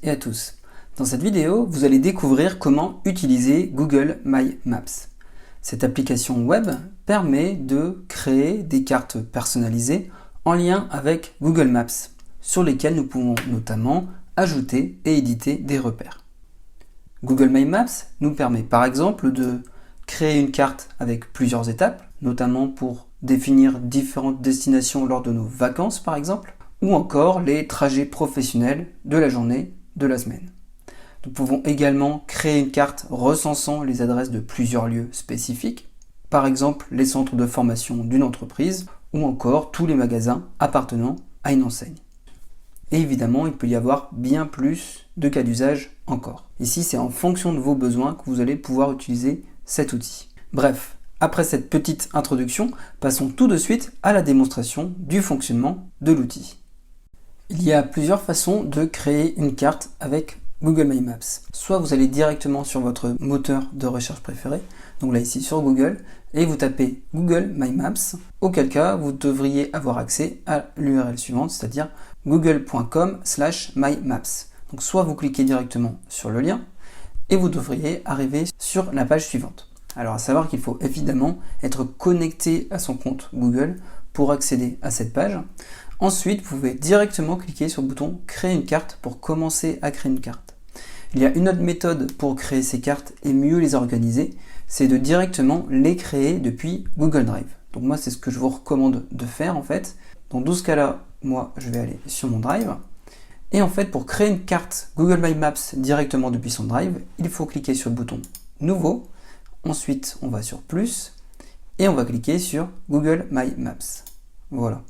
et à tous. Dans cette vidéo, vous allez découvrir comment utiliser Google My Maps. Cette application web permet de créer des cartes personnalisées en lien avec Google Maps, sur lesquelles nous pouvons notamment ajouter et éditer des repères. Google My Maps nous permet par exemple de créer une carte avec plusieurs étapes, notamment pour définir différentes destinations lors de nos vacances par exemple, ou encore les trajets professionnels de la journée, de la semaine. Nous pouvons également créer une carte recensant les adresses de plusieurs lieux spécifiques, par exemple les centres de formation d'une entreprise, ou encore tous les magasins appartenant à une enseigne. Et évidemment, il peut y avoir bien plus de cas d'usage encore. Ici, c'est en fonction de vos besoins que vous allez pouvoir utiliser cet outil. Bref, après cette petite introduction, passons tout de suite à la démonstration du fonctionnement de l'outil. Il y a plusieurs façons de créer une carte avec Google My Maps. Soit vous allez directement sur votre moteur de recherche préféré, donc là ici sur Google, et vous tapez Google My Maps, auquel cas vous devriez avoir accès à l'URL suivante, c'est-à-dire google.com/mymaps. Donc soit vous cliquez directement sur le lien, et vous devriez arriver sur la page suivante. Alors à savoir qu'il faut évidemment être connecté à son compte Google pour accéder à cette page. Ensuite, vous pouvez directement cliquer sur le bouton créer une carte pour commencer à créer une carte. Il y a une autre méthode pour créer ces cartes et mieux les organiser, c'est de directement les créer depuis Google Drive. Donc moi, c'est ce que je vous recommande de faire en fait. Dans ce cas-là, moi, je vais aller sur mon Drive. Et en fait, pour créer une carte Google My Maps directement depuis son Drive, il faut cliquer sur le bouton Nouveau. Ensuite, on va sur Plus et on va cliquer sur Google My Maps. Voilà.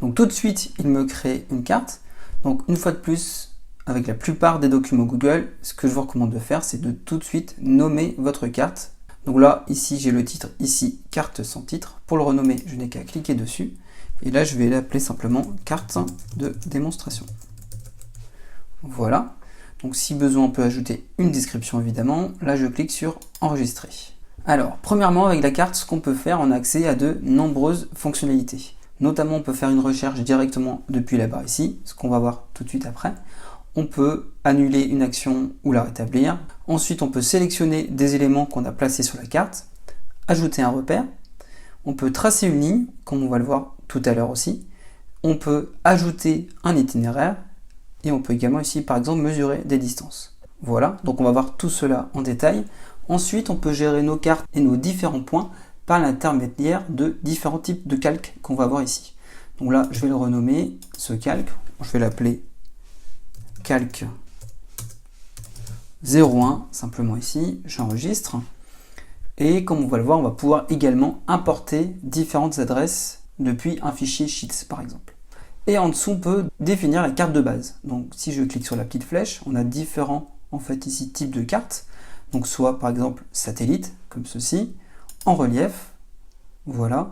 Donc tout de suite, il me crée une carte. Donc une fois de plus, avec la plupart des documents Google, ce que je vous recommande de faire, c'est de tout de suite nommer votre carte. Donc là, ici, j'ai le titre, ici, carte sans titre. Pour le renommer, je n'ai qu'à cliquer dessus. Et là, je vais l'appeler simplement carte de démonstration. Voilà. Donc si besoin, on peut ajouter une description évidemment. Là, je clique sur enregistrer. Alors, premièrement, avec la carte, ce qu'on peut faire, on a accès à de nombreuses fonctionnalités. Notamment, on peut faire une recherche directement depuis la barre ici, ce qu'on va voir tout de suite après. On peut annuler une action ou la rétablir. Ensuite, on peut sélectionner des éléments qu'on a placés sur la carte, ajouter un repère. On peut tracer une ligne, comme on va le voir tout à l'heure aussi. On peut ajouter un itinéraire. Et on peut également ici, par exemple, mesurer des distances. Voilà, donc on va voir tout cela en détail. Ensuite, on peut gérer nos cartes et nos différents points par l'intermédiaire de différents types de calques qu'on va voir ici. Donc là, je vais le renommer, ce calque, je vais l'appeler calque 01, simplement ici, j'enregistre. Et comme on va le voir, on va pouvoir également importer différentes adresses depuis un fichier Sheets, par exemple. Et en dessous, on peut définir la carte de base. Donc si je clique sur la petite flèche, on a différents, en fait, ici, types de cartes. Donc soit, par exemple, satellite, comme ceci, en relief, voilà,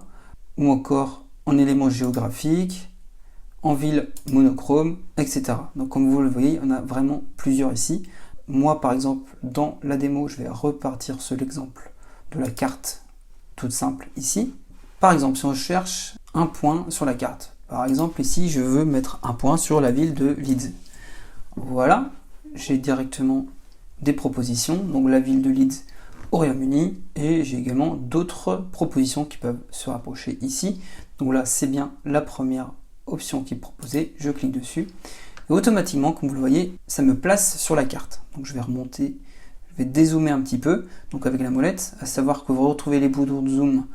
ou encore en éléments géographiques, en ville monochrome, etc. Donc comme vous le voyez, on a vraiment plusieurs ici. Moi par exemple, dans la démo, je vais repartir sur l'exemple de la carte toute simple ici. Par exemple, si on cherche un point sur la carte, par exemple ici, je veux mettre un point sur la ville de Leeds. Voilà, j'ai directement des propositions, donc la ville de Leeds au Royaume-Uni, et j'ai également d'autres propositions qui peuvent se rapprocher ici. Donc là, c'est bien la première option qui est proposée, je clique dessus, et automatiquement, comme vous le voyez, ça me place sur la carte. Donc je vais remonter, je vais dézoomer un petit peu, donc avec la molette, à savoir que vous retrouvez les boutons de zoom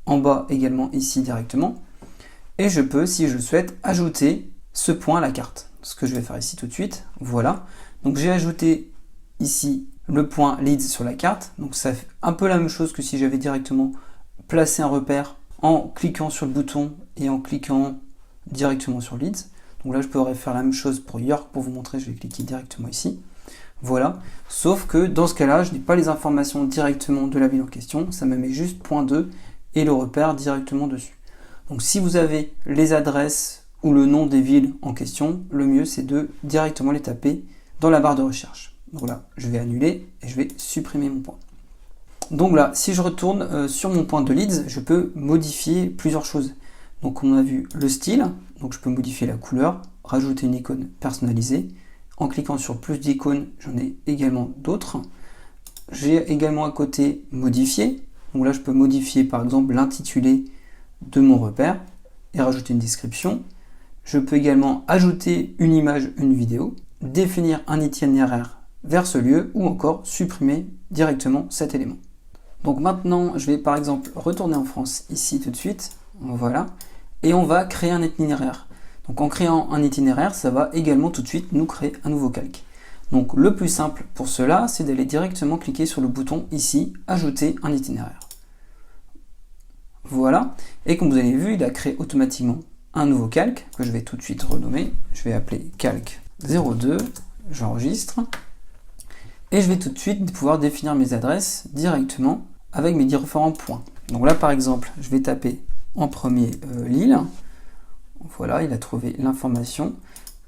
en bas également ici directement, et je peux, si je le souhaite, ajouter ce point à la carte. Ce que je vais faire ici tout de suite, voilà. Donc j'ai ajouté ici le point Leeds sur la carte, donc ça fait un peu la même chose que si j'avais directement placé un repère en cliquant sur le bouton et en cliquant directement sur Leeds. Donc là je pourrais faire la même chose pour York, pour vous montrer, je vais cliquer directement ici. Voilà, sauf que dans ce cas-là, je n'ai pas les informations directement de la ville en question, ça me met juste point 2 et le repère directement dessus. Donc si vous avez les adresses ou le nom des villes en question, le mieux c'est de directement les taper dans la barre de recherche. Donc là, je vais annuler et je vais supprimer mon point. Donc là, si je retourne sur mon point de Leeds, je peux modifier plusieurs choses. Donc on a vu le style, donc je peux modifier la couleur, rajouter une icône personnalisée, en cliquant sur plus d'icônes, j'en ai également d'autres. J'ai également à côté modifier. Donc là, je peux modifier par exemple l'intitulé de mon repère et rajouter une description. Je peux également ajouter une image, une vidéo, définir un itinéraire vers ce lieu ou encore supprimer directement cet élément. Donc maintenant, je vais par exemple retourner en France ici tout de suite. Voilà. Et on va créer un itinéraire. Donc en créant un itinéraire, ça va également tout de suite nous créer un nouveau calque. Donc le plus simple pour cela, c'est d'aller directement cliquer sur le bouton ici, ajouter un itinéraire. Voilà. Et comme vous avez vu, il a créé automatiquement un nouveau calque que je vais tout de suite renommer. Je vais appeler calque 02. J'enregistre. Et je vais tout de suite pouvoir définir mes adresses directement avec mes différents points. Donc là par exemple, je vais taper en premier Lille. Voilà, il a trouvé l'information.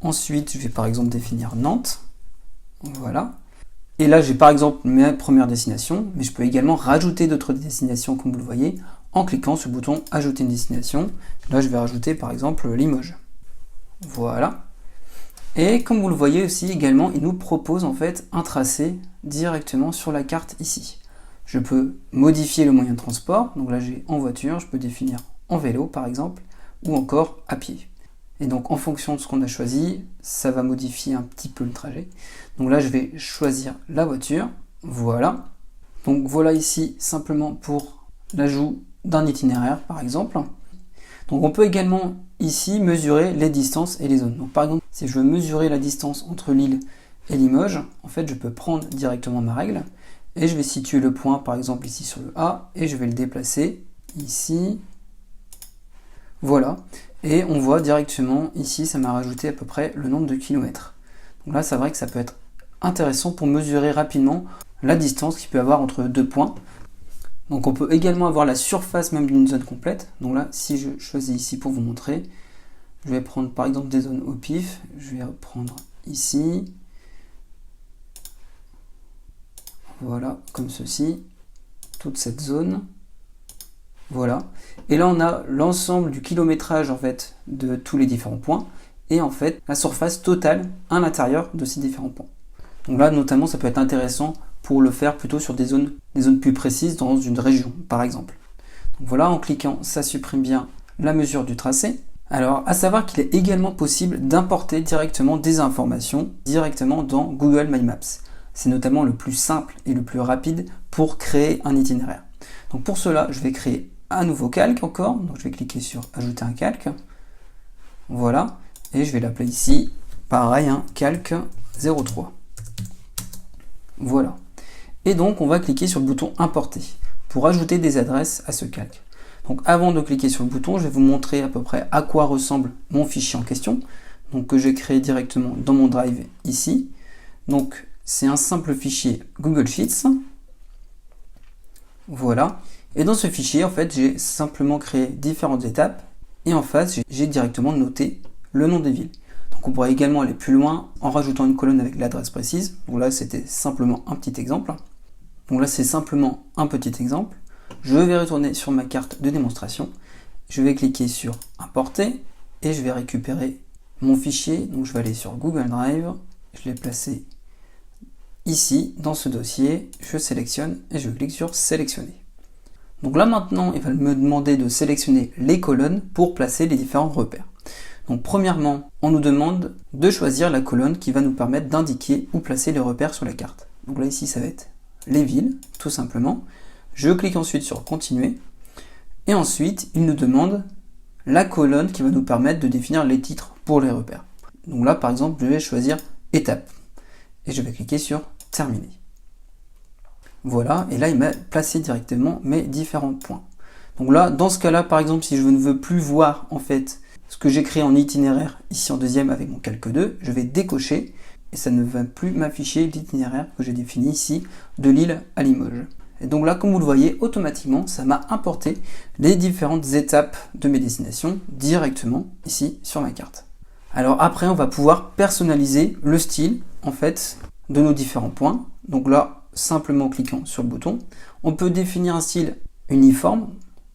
Ensuite, je vais par exemple définir Nantes. Voilà. Et là, j'ai par exemple mes premières destinations, mais je peux également rajouter d'autres destinations comme vous le voyez en cliquant sur le bouton ajouter une destination. Là, je vais rajouter par exemple Limoges. Voilà. Et comme vous le voyez aussi également, il nous propose en fait un tracé directement sur la carte ici. Je peux modifier le moyen de transport, donc là j'ai en voiture, je peux définir en vélo par exemple, ou encore à pied. Et donc en fonction de ce qu'on a choisi, ça va modifier un petit peu le trajet. Donc là je vais choisir la voiture, voilà. Donc voilà ici simplement pour l'ajout d'un itinéraire par exemple. Donc on peut également ici mesurer les distances et les zones. Donc par exemple, si je veux mesurer la distance entre Lille et Limoges, en fait je peux prendre directement ma règle et je vais situer le point par exemple ici sur le A et je vais le déplacer ici. Voilà. Et on voit directement ici, ça m'a rajouté à peu près le nombre de kilomètres. Donc là, c'est vrai que ça peut être intéressant pour mesurer rapidement la distance qu'il peut y avoir entre deux points. Donc on peut également avoir la surface même d'une zone complète. Donc là, si je choisis ici pour vous montrer, je vais prendre par exemple des zones au pif. Je vais prendre ici. Voilà, comme ceci. Toute cette zone. Voilà. Et là, on a l'ensemble du kilométrage en fait de tous les différents points. Et en fait, la surface totale à l'intérieur de ces différents points. Donc là, notamment, ça peut être intéressant pour le faire plutôt sur des zones plus précises dans une région, par exemple. Donc voilà, en cliquant, ça supprime bien la mesure du tracé. Alors, à savoir qu'il est également possible d'importer directement des informations directement dans Google My Maps. C'est notamment le plus simple et le plus rapide pour créer un itinéraire. Donc pour cela, je vais créer un nouveau calque encore. Donc je vais cliquer sur ajouter un calque. Voilà. Et je vais l'appeler ici, pareil, calque 03. Voilà. Et donc, on va cliquer sur le bouton importer pour ajouter des adresses à ce calque. Donc, avant de cliquer sur le bouton, je vais vous montrer à peu près à quoi ressemble mon fichier en question. Donc, que j'ai créé directement dans mon Drive ici. Donc, c'est un simple fichier Google Sheets. Voilà. Et dans ce fichier, en fait, j'ai simplement créé différentes étapes. Et en face, j'ai directement noté le nom des villes. Donc, on pourrait également aller plus loin en rajoutant une colonne avec l'adresse précise. Donc là, c'était simplement un petit exemple. Donc là, c'est simplement un petit exemple. Je vais retourner sur ma carte de démonstration. Je vais cliquer sur Importer et je vais récupérer mon fichier. Donc je vais aller sur Google Drive. Je l'ai placé ici, dans ce dossier. Je sélectionne et je clique sur Sélectionner. Donc là, maintenant, il va me demander de sélectionner les colonnes pour placer les différents repères. Donc premièrement, on nous demande de choisir la colonne qui va nous permettre d'indiquer où placer les repères sur la carte. Donc là, ici, ça va être les villes, tout simplement. Je clique ensuite sur Continuer. Et ensuite, il nous demande la colonne qui va nous permettre de définir les titres pour les repères. Donc là, par exemple, je vais choisir Étape. Et je vais cliquer sur Terminer. Voilà, et là, il m'a placé directement mes différents points. Donc là, dans ce cas-là, par exemple, si je ne veux plus voir, en fait, ce que j'ai créé en itinéraire, ici en deuxième avec mon calque 2, je vais décocher. Et ça ne va plus m'afficher l'itinéraire que j'ai défini ici de Lille à Limoges. Et donc là, comme vous le voyez, automatiquement, ça m'a importé les différentes étapes de mes destinations directement ici sur ma carte. Alors après, on va pouvoir personnaliser le style en fait de nos différents points. Donc là, simplement en cliquant sur le bouton, on peut définir un style uniforme.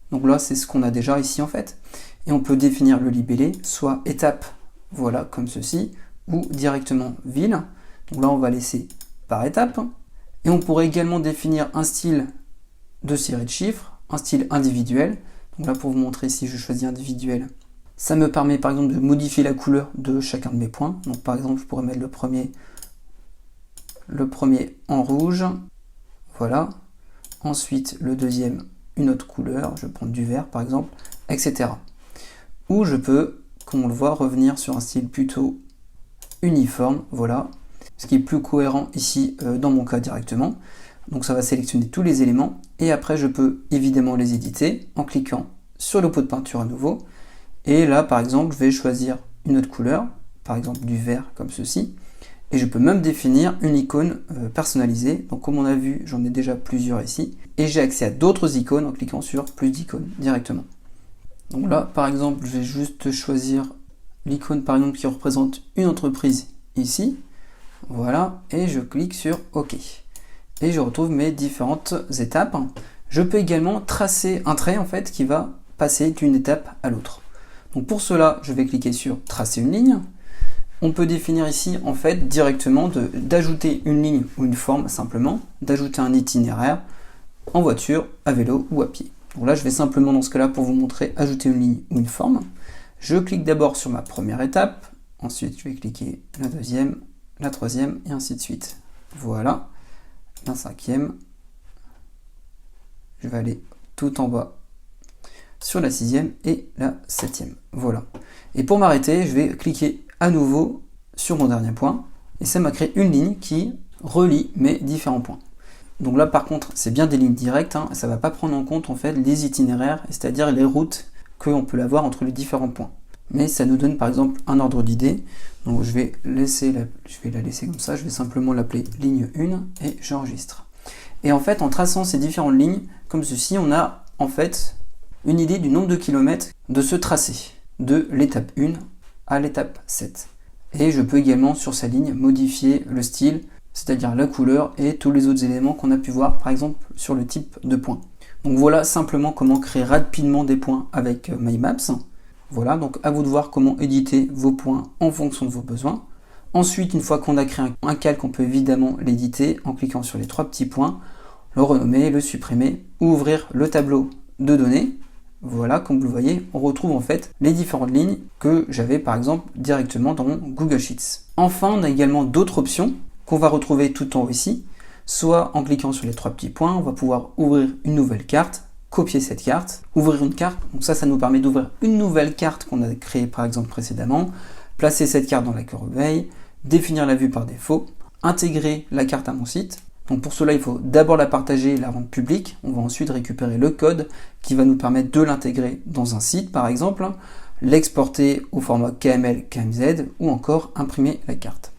Donc là, c'est ce qu'on a déjà ici en fait. Et on peut définir le libellé, soit étape, voilà, comme ceci, ou directement ville. Donc là, on va laisser par étape. Et on pourrait également définir un style de série de chiffres, un style individuel. Donc là, pour vous montrer, si je choisis individuel, ça me permet par exemple de modifier la couleur de chacun de mes points. Donc par exemple, je pourrais mettre le premier en rouge. Voilà. Ensuite, le deuxième, une autre couleur. Je vais prendre du vert par exemple, etc. Ou je peux, comme on le voit, revenir sur un style plutôt uniforme. Voilà. Ce qui est plus cohérent ici dans mon cas directement. Donc ça va sélectionner tous les éléments. Et après, je peux évidemment les éditer en cliquant sur le pot de peinture à nouveau. Et là, par exemple, je vais choisir une autre couleur, par exemple du vert comme ceci. Et je peux même définir une icône personnalisée. Donc comme on a vu, j'en ai déjà plusieurs ici. Et j'ai accès à d'autres icônes en cliquant sur plus d'icônes directement. Donc là, par exemple, je vais juste choisir l'icône par exemple qui représente une entreprise ici. Voilà, et je clique sur OK. Et je retrouve mes différentes étapes. Je peux également tracer un trait en fait qui va passer d'une étape à l'autre. Donc pour cela, je vais cliquer sur tracer une ligne. On peut définir ici en fait directement d'ajouter une ligne ou une forme simplement, d'ajouter un itinéraire en voiture, à vélo ou à pied. Donc là, je vais simplement dans ce cas-là pour vous montrer ajouter une ligne ou une forme. Je clique d'abord sur ma première étape, ensuite je vais cliquer la deuxième, la troisième et ainsi de suite. Voilà, la cinquième. Je vais aller tout en bas sur la sixième et la septième. Voilà. Et pour m'arrêter, je vais cliquer à nouveau sur mon dernier point et ça m'a créé une ligne qui relie mes différents points. Donc là par contre c'est bien des lignes directes, hein, ça ne va pas prendre en compte en fait les itinéraires, c'est-à-dire les routes qu'on peut avoir entre les différents points. Mais ça nous donne par exemple un ordre d'idée. Donc je vais la laisser comme ça, je vais simplement l'appeler ligne 1 et j'enregistre. Et en fait en traçant ces différentes lignes comme ceci, on a en fait une idée du nombre de kilomètres de ce tracé, de l'étape 1 à l'étape 7. Et je peux également sur sa ligne modifier le style, c'est-à-dire la couleur et tous les autres éléments qu'on a pu voir par exemple sur le type de point. Donc voilà simplement comment créer rapidement des points avec MyMaps. Voilà, donc à vous de voir comment éditer vos points en fonction de vos besoins. Ensuite, une fois qu'on a créé un calque, on peut évidemment l'éditer en cliquant sur les trois petits points, le renommer, le supprimer, ou ouvrir le tableau de données. Voilà, comme vous le voyez, on retrouve en fait les différentes lignes que j'avais par exemple directement dans mon Google Sheets. Enfin, on a également d'autres options qu'on va retrouver tout en haut ici. Soit en cliquant sur les trois petits points, on va pouvoir ouvrir une nouvelle carte, copier cette carte, ouvrir une carte. Donc ça nous permet d'ouvrir une nouvelle carte qu'on a créée par exemple précédemment, placer cette carte dans la corbeille, définir la vue par défaut, intégrer la carte à mon site. Donc pour cela, il faut d'abord la partager et la rendre publique. On va ensuite récupérer le code qui va nous permettre de l'intégrer dans un site par exemple, l'exporter au format KML, KMZ ou encore imprimer la carte.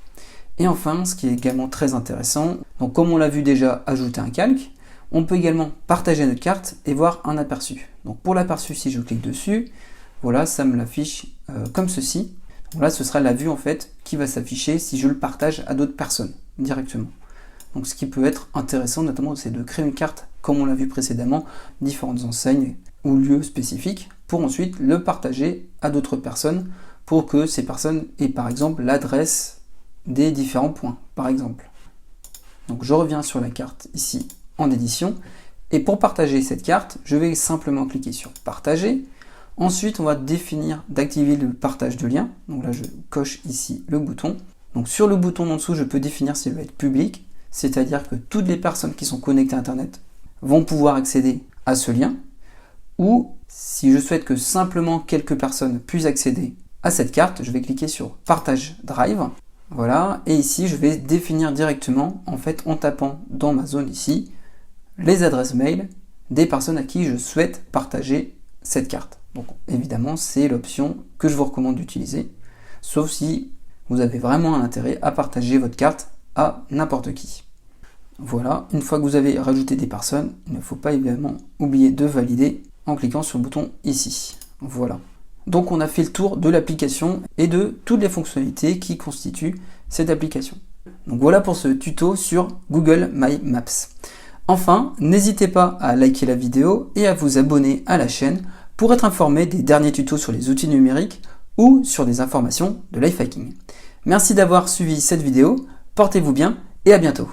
Et enfin, ce qui est également très intéressant, donc comme on l'a vu déjà, ajouter un calque, on peut également partager notre carte et voir un aperçu. Donc pour l'aperçu, si je clique dessus, voilà, ça me l'affiche comme ceci. Donc là, ce sera la vue en fait qui va s'afficher si je le partage à d'autres personnes directement. Donc ce qui peut être intéressant notamment, c'est de créer une carte, comme on l'a vu précédemment, différentes enseignes ou lieux spécifiques, pour ensuite le partager à d'autres personnes, pour que ces personnes aient par exemple l'adresse des différents points, par exemple. Donc je reviens sur la carte ici en édition, et pour partager cette carte, je vais simplement cliquer sur partager. Ensuite, on va définir d'activer le partage de lien. Donc là, je coche ici le bouton. Donc sur le bouton en dessous, je peux définir s'il va être public, c'est-à-dire que toutes les personnes qui sont connectées à Internet vont pouvoir accéder à ce lien, ou si je souhaite que simplement quelques personnes puissent accéder à cette carte, je vais cliquer sur Partage Drive. Voilà, et ici je vais définir directement, en fait en tapant dans ma zone ici, les adresses mail des personnes à qui je souhaite partager cette carte. Donc évidemment c'est l'option que je vous recommande d'utiliser, sauf si vous avez vraiment un intérêt à partager votre carte à n'importe qui. Voilà, une fois que vous avez rajouté des personnes, il ne faut pas évidemment oublier de valider en cliquant sur le bouton ici. Voilà. Donc on a fait le tour de l'application et de toutes les fonctionnalités qui constituent cette application. Donc voilà pour ce tuto sur Google My Maps. Enfin, n'hésitez pas à liker la vidéo et à vous abonner à la chaîne pour être informé des derniers tutos sur les outils numériques ou sur des informations de life hacking. Merci d'avoir suivi cette vidéo, portez-vous bien et à bientôt.